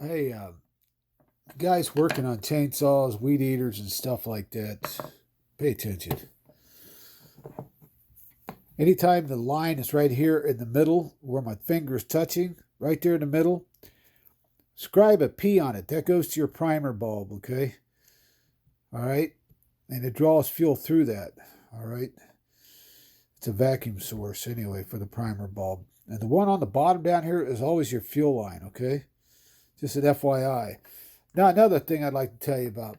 Hey, guys working on chainsaws, weed eaters, and stuff like that, pay attention. Anytime the line is right here in the middle where my finger is touching, right there in the middle, scribe a P on it. That goes to your primer bulb, okay? All right? And it draws fuel through that, all right? It's a vacuum source anyway for the primer bulb. And the one on the bottom down here is always your fuel line, okay? Just an FYI. Now, another thing I'd like to tell you about.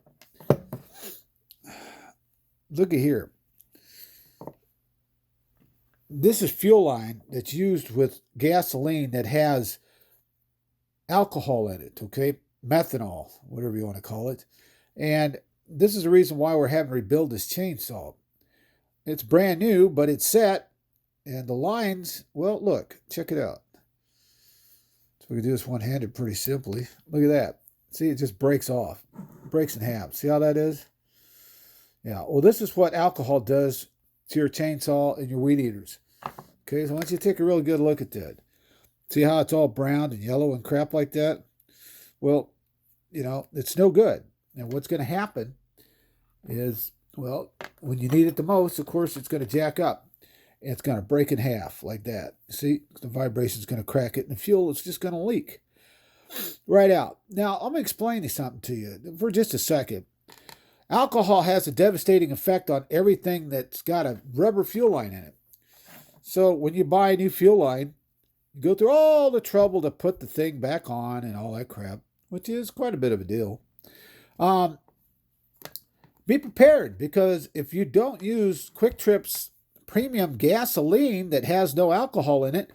Look at here. This is fuel line that's used with gasoline that has alcohol in it, okay? Methanol, whatever you want to call it. And this is the reason why we're having to rebuild this chainsaw. It's brand new, but it's set. And the lines, well, look, check it out. So we can do this one-handed pretty simply. Look at that. See, it just breaks off. It breaks in half. See how that is? Yeah, well, this is what alcohol does to your chainsaw and your weed eaters. Okay, so I want you to take a really good look at that. See how it's all brown and yellow and crap like that? Well, it's no good. And what's going to happen is, well, when you need it the most, of course, it's going to jack up. And it's going to break in half like that. See, the vibration is going to crack it, and the fuel is just going to leak right out. Now, I'm going to explain something to you for just a second. Alcohol has a devastating effect on everything that's got a rubber fuel line in it. So when you buy a new fuel line, you go through all the trouble to put the thing back on and all that crap, which is quite a bit of a deal. Be prepared, because if you don't use Quick Trip's premium gasoline that has no alcohol in it,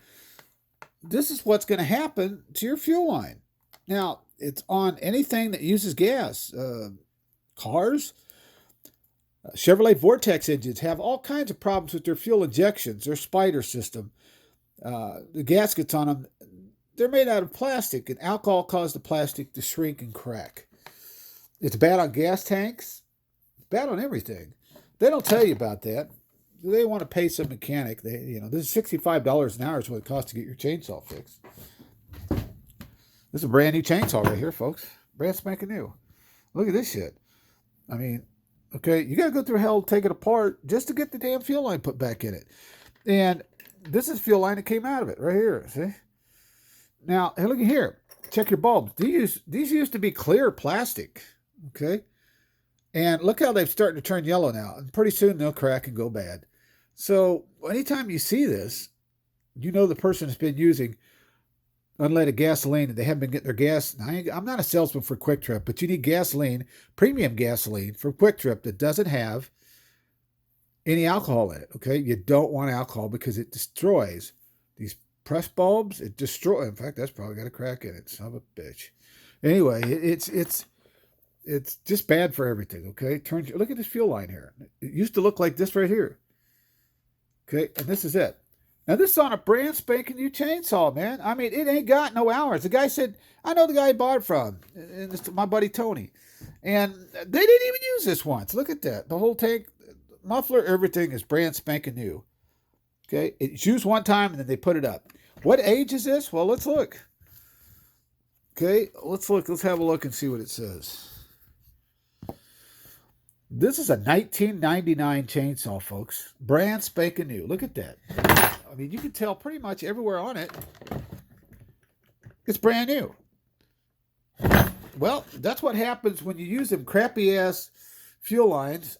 this is what's going to happen to your fuel line. Now, it's on anything that uses gas. Cars, Chevrolet Vortex engines have all kinds of problems with their fuel injections, their spider system. The gaskets on them, they're made out of plastic, and alcohol caused the plastic to shrink and crack. It's bad on gas tanks. It's bad on everything. They don't tell you about that. They want to pay some mechanic. This is $65 an hour is what it costs to get your chainsaw fixed. This is a brand new chainsaw right here, folks. Brand spanking new. Look at this shit. I mean, okay, you got to go through hell to take it apart just to get the damn fuel line put back in it. And this is fuel line that came out of it right here, see? Now, hey, look at here. Check your bulbs. These used to be clear plastic, okay? And look how they're starting to turn yellow now. And pretty soon they'll crack and go bad. So anytime you see this, you know the person has been using unleaded gasoline and they haven't been getting their gas. Now, I'm not a salesman for Quick Trip, but you need gasoline, premium gasoline from Quick Trip that doesn't have any alcohol in it, okay? You don't want alcohol because it destroys these press bulbs. It destroys. In fact, that's probably got a crack in it. Son of a bitch. Anyway, it's just bad for everything, okay? Look at this fuel line here. It used to look like this right here. Okay, and this is it. Now, this is on a brand spanking new chainsaw, man. I mean, it ain't got no hours. The guy said, I know the guy I bought it from, and it's my buddy Tony. And they didn't even use this once. Look at that. The whole tank, muffler, everything is brand spanking new. Okay, it's used one time, and then they put it up. What age is this? Well, let's look. Okay, let's look. Let's have a look and see what it says. This is a 1999 chainsaw, folks. Brand spanking new. Look at that. I mean, you can tell pretty much everywhere on it. It's brand new. Well, that's what happens when you use them crappy-ass fuel lines.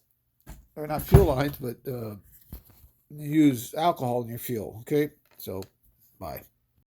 Or not fuel lines, but you use alcohol in your fuel. Okay? So, bye.